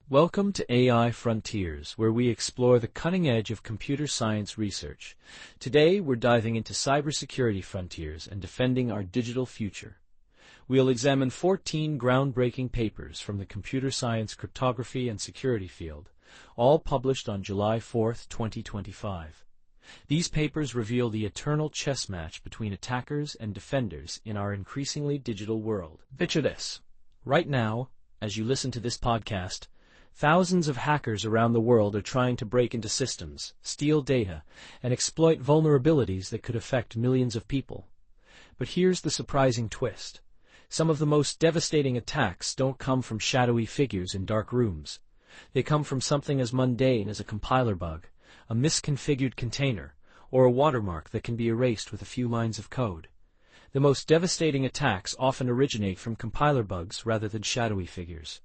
Welcome to AI Frontiers, where we explore the cutting edge of computer science research. Today, we're diving into cybersecurity frontiers and defending our digital future. We'll examine 14 groundbreaking papers from the computer science, cryptography, and security field, all published on July 4, 2025. These papers reveal the eternal chess match between attackers and defenders in our increasingly digital world. Picture this. Right now, as you listen to this podcast, thousands of hackers around the world are trying to break into systems, steal data, and exploit vulnerabilities that could affect millions of people. But here's the surprising twist. Some of the most devastating attacks don't come from shadowy figures in dark rooms. They come from something as mundane as a compiler bug, a misconfigured container, or a watermark that can be erased with a few lines of code. The most devastating attacks often originate from compiler bugs rather than shadowy figures.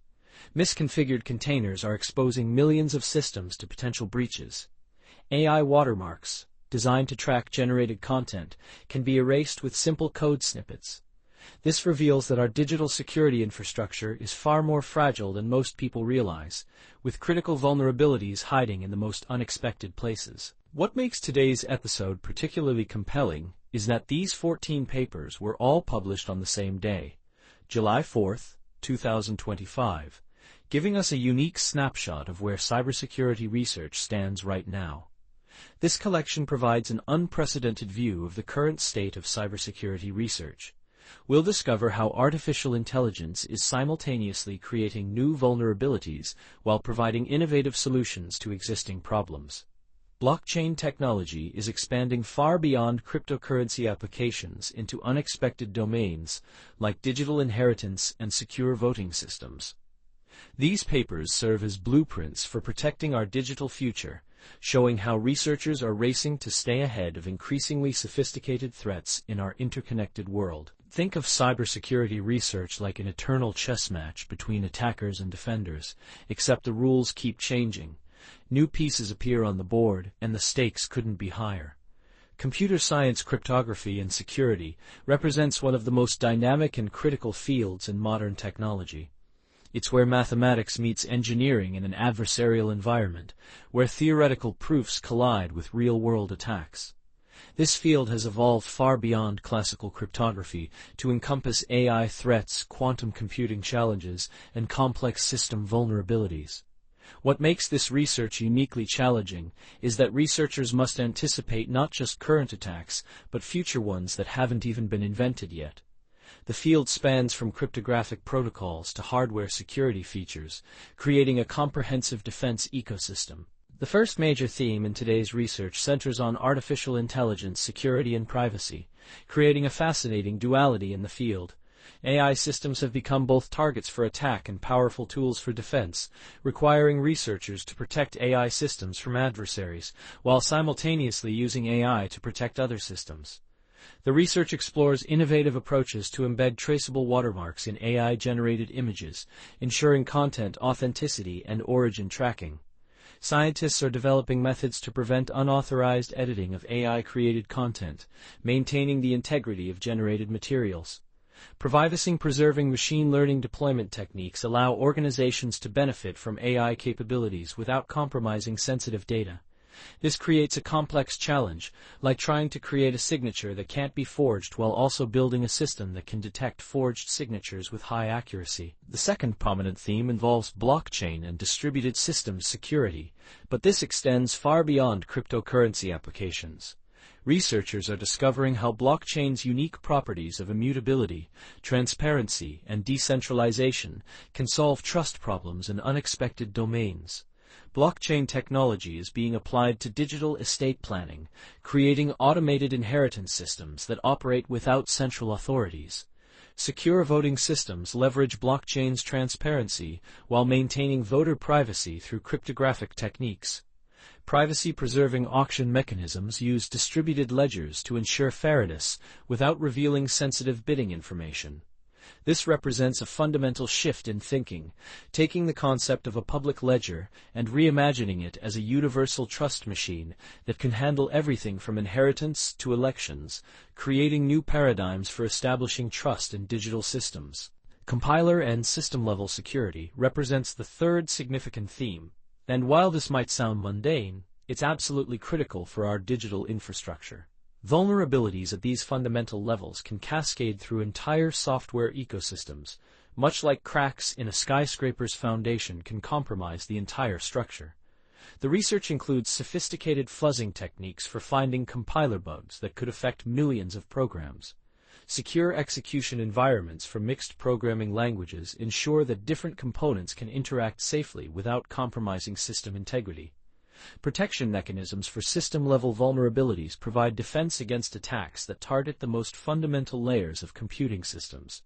Misconfigured containers are exposing millions of systems to potential breaches. AI watermarks, designed to track generated content, can be erased with simple code snippets. This reveals that our digital security infrastructure is far more fragile than most people realize, with critical vulnerabilities hiding in the most unexpected places. What makes today's episode particularly compelling is that these 14 papers were all published on the same day, July 4th, 2025, giving us a unique snapshot of where cybersecurity research stands right now. This collection provides an unprecedented view of the current state of cybersecurity research. We'll discover how artificial intelligence is simultaneously creating new vulnerabilities while providing innovative solutions to existing problems. Blockchain technology is expanding far beyond cryptocurrency applications into unexpected domains like digital inheritance and secure voting systems. These papers serve as blueprints for protecting our digital future, showing how researchers are racing to stay ahead of increasingly sophisticated threats in our interconnected world. Think of cybersecurity research like an eternal chess match between attackers and defenders, except the rules keep changing. New pieces appear on the board, and the stakes couldn't be higher. Computer science, cryptography, and security represents one of the most dynamic and critical fields in modern technology. It's where mathematics meets engineering in an adversarial environment, where theoretical proofs collide with real-world attacks. This field has evolved far beyond classical cryptography to encompass AI threats, quantum computing challenges, and complex system vulnerabilities. What makes this research uniquely challenging is that researchers must anticipate not just current attacks, but future ones that haven't even been invented yet. The field spans from cryptographic protocols to hardware security features, creating a comprehensive defense ecosystem. The first major theme in today's research centers on artificial intelligence, security, and privacy, creating a fascinating duality in the field. AI systems have become both targets for attack and powerful tools for defense, requiring researchers to protect AI systems from adversaries, while simultaneously using AI to protect other systems. The research explores innovative approaches to embed traceable watermarks in AI-generated images, ensuring content authenticity and origin tracking. Scientists are developing methods to prevent unauthorized editing of AI-created content, maintaining the integrity of generated materials. Privacy-preserving machine learning deployment techniques allow organizations to benefit from AI capabilities without compromising sensitive data. This creates a complex challenge, like trying to create a signature that can't be forged while also building a system that can detect forged signatures with high accuracy. The second prominent theme involves blockchain and distributed systems security, but this extends far beyond cryptocurrency applications. Researchers are discovering how blockchain's unique properties of immutability, transparency, and decentralization can solve trust problems in unexpected domains. Blockchain technology is being applied to digital estate planning, creating automated inheritance systems that operate without central authorities. Secure voting systems leverage blockchain's transparency while maintaining voter privacy through cryptographic techniques. Privacy-preserving auction mechanisms use distributed ledgers to ensure fairness without revealing sensitive bidding information. This represents a fundamental shift in thinking, taking the concept of a public ledger and reimagining it as a universal trust machine that can handle everything from inheritance to elections, creating new paradigms for establishing trust in digital systems. Compiler and system-level security represents the third significant theme, and while this might sound mundane, it's absolutely critical for our digital infrastructure. Vulnerabilities at these fundamental levels can cascade through entire software ecosystems, much like cracks in a skyscraper's foundation can compromise the entire structure. The research includes sophisticated fuzzing techniques for finding compiler bugs that could affect millions of programs. Secure execution environments for mixed programming languages ensure that different components can interact safely without compromising system integrity. Protection mechanisms for system-level vulnerabilities provide defense against attacks that target the most fundamental layers of computing systems.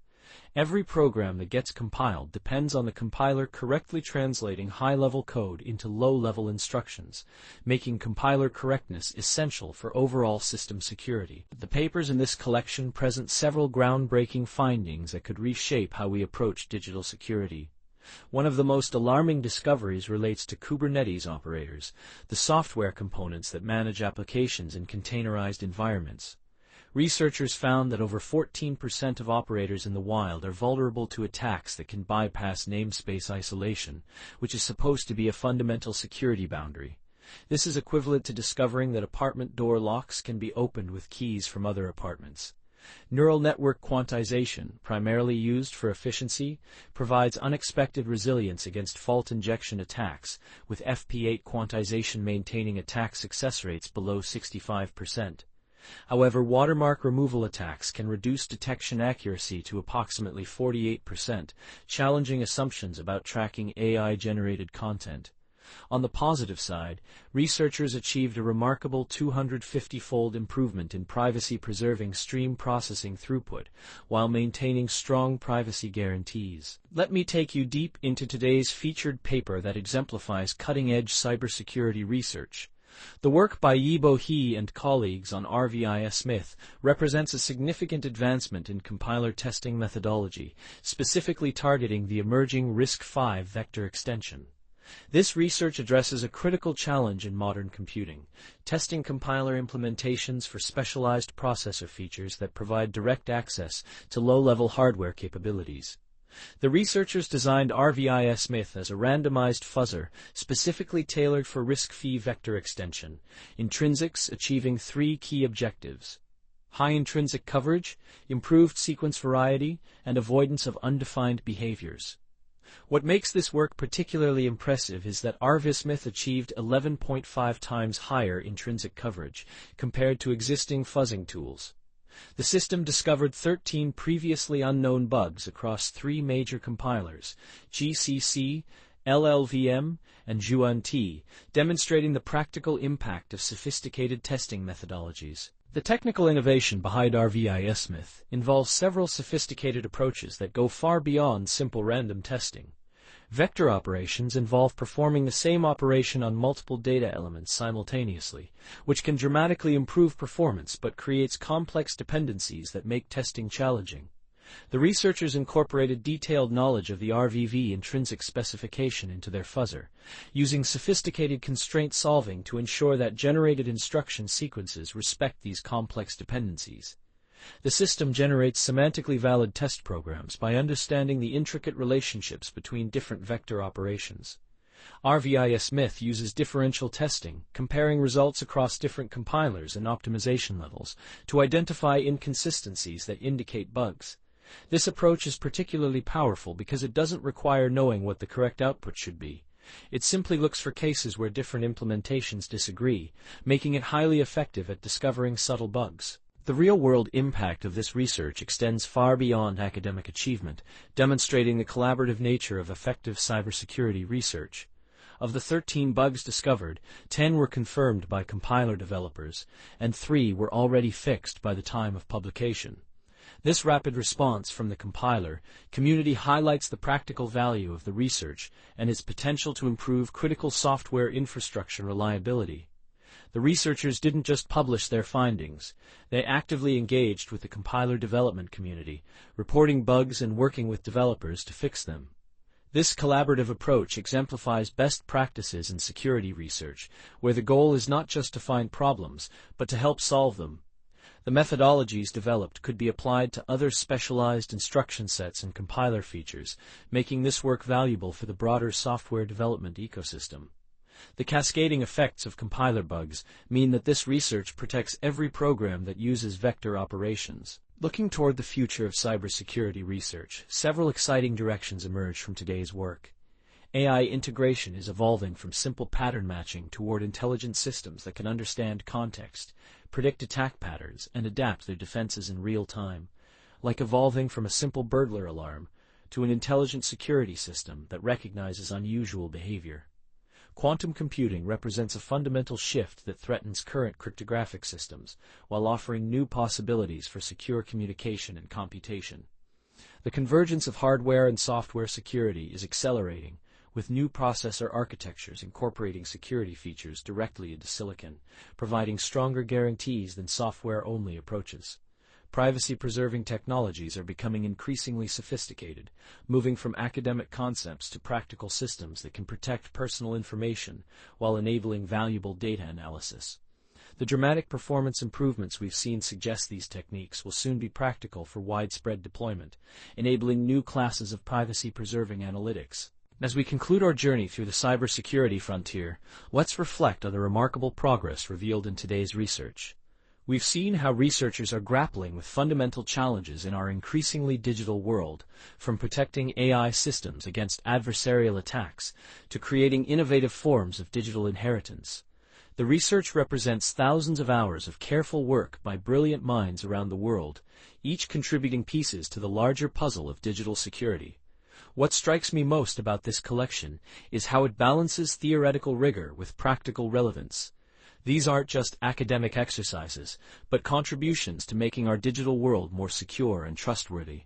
Every program that gets compiled depends on the compiler correctly translating high-level code into low-level instructions, making compiler correctness essential for overall system security. The papers in this collection present several groundbreaking findings that could reshape how we approach digital security. One of the most alarming discoveries relates to Kubernetes operators, the software components that manage applications in containerized environments. Researchers found that over 14% of operators in the wild are vulnerable to attacks that can bypass namespace isolation, which is supposed to be a fundamental security boundary. This is equivalent to discovering that apartment door locks can be opened with keys from other apartments. Neural network quantization, primarily used for efficiency, provides unexpected resilience against fault injection attacks, with FP8 quantization maintaining attack success rates below 65%. However, watermark removal attacks can reduce detection accuracy to approximately 48%, challenging assumptions about tracking AI-generated content. On the positive side, researchers achieved a remarkable 250-fold improvement in privacy-preserving stream processing throughput, while maintaining strong privacy guarantees. Let me take you deep into today's featured paper that exemplifies cutting-edge cybersecurity research. The work by Yibo He and colleagues on RVISmith represents a significant advancement in compiler testing methodology, specifically targeting the emerging RISC-V vector extension. This research addresses a critical challenge in modern computing, testing compiler implementations for specialized processor features that provide direct access to low-level hardware capabilities. The researchers designed RVISmith as a randomized fuzzer specifically tailored for RISC-V vector extension, intrinsics achieving three key objectives: high intrinsic coverage, improved sequence variety, and avoidance of undefined behaviors. What makes this work particularly impressive is that RVISmith achieved 11.5 times higher intrinsic coverage compared to existing fuzzing tools. The system discovered 13 previously unknown bugs across three major compilers, GCC, LLVM, and Juan-T, demonstrating the practical impact of sophisticated testing methodologies. The technical innovation behind RVISmith involves several sophisticated approaches that go far beyond simple random testing. Vector operations involve performing the same operation on multiple data elements simultaneously, which can dramatically improve performance but creates complex dependencies that make testing challenging. The researchers incorporated detailed knowledge of the RVV intrinsic specification into their fuzzer, using sophisticated constraint solving to ensure that generated instruction sequences respect these complex dependencies. The system generates semantically valid test programs by understanding the intricate relationships between different vector operations. RVISmith uses differential testing, comparing results across different compilers and optimization levels, to identify inconsistencies that indicate bugs. This approach is particularly powerful because it doesn't require knowing what the correct output should be. It simply looks for cases where different implementations disagree, making it highly effective at discovering subtle bugs. The real-world impact of this research extends far beyond academic achievement, demonstrating the collaborative nature of effective cybersecurity research. Of the 13 bugs discovered, 10 were confirmed by compiler developers, and 3 were already fixed by the time of publication. This rapid response from the compiler community highlights the practical value of the research and its potential to improve critical software infrastructure reliability. The researchers didn't just publish their findings, they actively engaged with the compiler development community, reporting bugs and working with developers to fix them. This collaborative approach exemplifies best practices in security research, where the goal is not just to find problems, but to help solve them. The methodologies developed could be applied to other specialized instruction sets and compiler features, making this work valuable for the broader software development ecosystem. The cascading effects of compiler bugs mean that this research protects every program that uses vector operations. Looking toward the future of cybersecurity research, several exciting directions emerge from today's work. AI integration is evolving from simple pattern matching toward intelligent systems that can understand context, predict attack patterns, and adapt their defenses in real time, like evolving from a simple burglar alarm to an intelligent security system that recognizes unusual behavior. Quantum computing represents a fundamental shift that threatens current cryptographic systems, while offering new possibilities for secure communication and computation. The convergence of hardware and software security is accelerating, with new processor architectures incorporating security features directly into silicon, providing stronger guarantees than software-only approaches. Privacy-preserving technologies are becoming increasingly sophisticated, moving from academic concepts to practical systems that can protect personal information while enabling valuable data analysis. The dramatic performance improvements we've seen suggest these techniques will soon be practical for widespread deployment, enabling new classes of privacy-preserving analytics. As we conclude our journey through the cybersecurity frontier, let's reflect on the remarkable progress revealed in today's research. We've seen how researchers are grappling with fundamental challenges in our increasingly digital world, from protecting AI systems against adversarial attacks to creating innovative forms of digital inheritance. The research represents thousands of hours of careful work by brilliant minds around the world, each contributing pieces to the larger puzzle of digital security. What strikes me most about this collection is how it balances theoretical rigor with practical relevance. These aren't just academic exercises, but contributions to making our digital world more secure and trustworthy.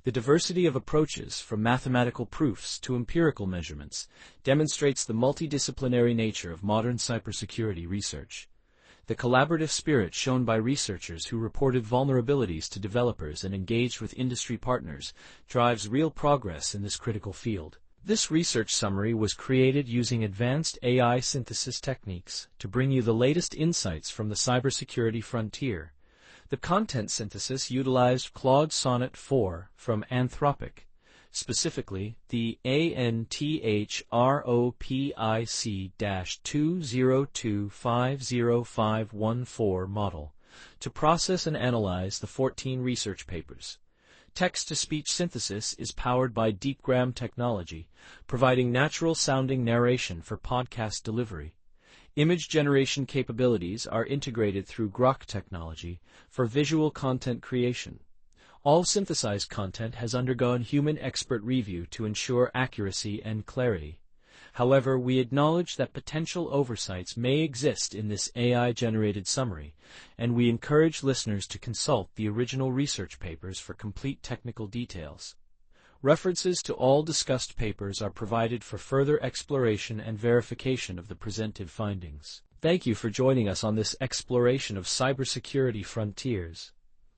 The diversity of approaches, from mathematical proofs to empirical measurements, demonstrates the multidisciplinary nature of modern cybersecurity research. The collaborative spirit shown by researchers who reported vulnerabilities to developers and engaged with industry partners drives real progress in this critical field. This research summary was created using advanced AI synthesis techniques to bring you the latest insights from the cybersecurity frontier. The content synthesis utilized Claude Sonnet 4 from Anthropic, specifically the Anthropic-202505114 model, to process and analyze the 14 research papers. Text-to-speech synthesis is powered by Deepgram technology, providing natural-sounding narration for podcast delivery. Image generation capabilities are integrated through Grok technology for visual content creation. All synthesized content has undergone human expert review to ensure accuracy and clarity. However, we acknowledge that potential oversights may exist in this AI-generated summary, and we encourage listeners to consult the original research papers for complete technical details. References to all discussed papers are provided for further exploration and verification of the presented findings. Thank you for joining us on this exploration of cybersecurity frontiers.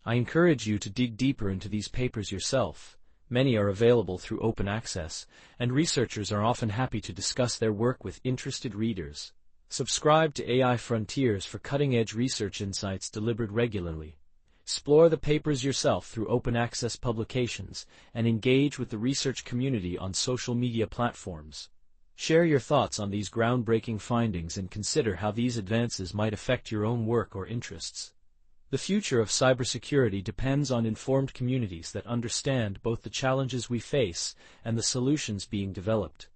I encourage you to dig deeper into these papers yourself. Many are available through open access, and researchers are often happy to discuss their work with interested readers. Subscribe to AI Frontiers for cutting-edge research insights delivered regularly. Explore the papers yourself through open access publications, and engage with the research community on social media platforms. Share your thoughts on these groundbreaking findings and consider how these advances might affect your own work or interests. The future of cybersecurity depends on informed communities that understand both the challenges we face and the solutions being developed.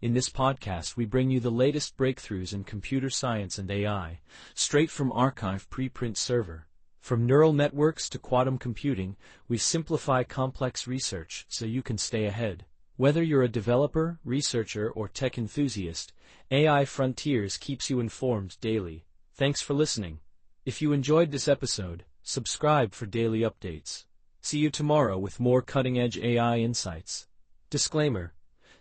In this podcast, we bring you the latest breakthroughs in computer science and AI, straight from Archive preprint server. From neural networks to quantum computing, we simplify complex research so you can stay ahead. Whether you're a developer, researcher, or tech enthusiast, AI Frontiers keeps you informed daily. Thanks for listening. If you enjoyed this episode, subscribe for daily updates. See you tomorrow with more cutting-edge AI insights. Disclaimer: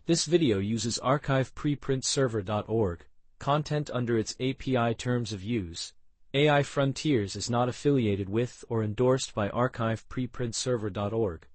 this video uses archivepreprintserver.org, content under its API terms of use. AI Frontiers is not affiliated with or endorsed by archivepreprintserver.org.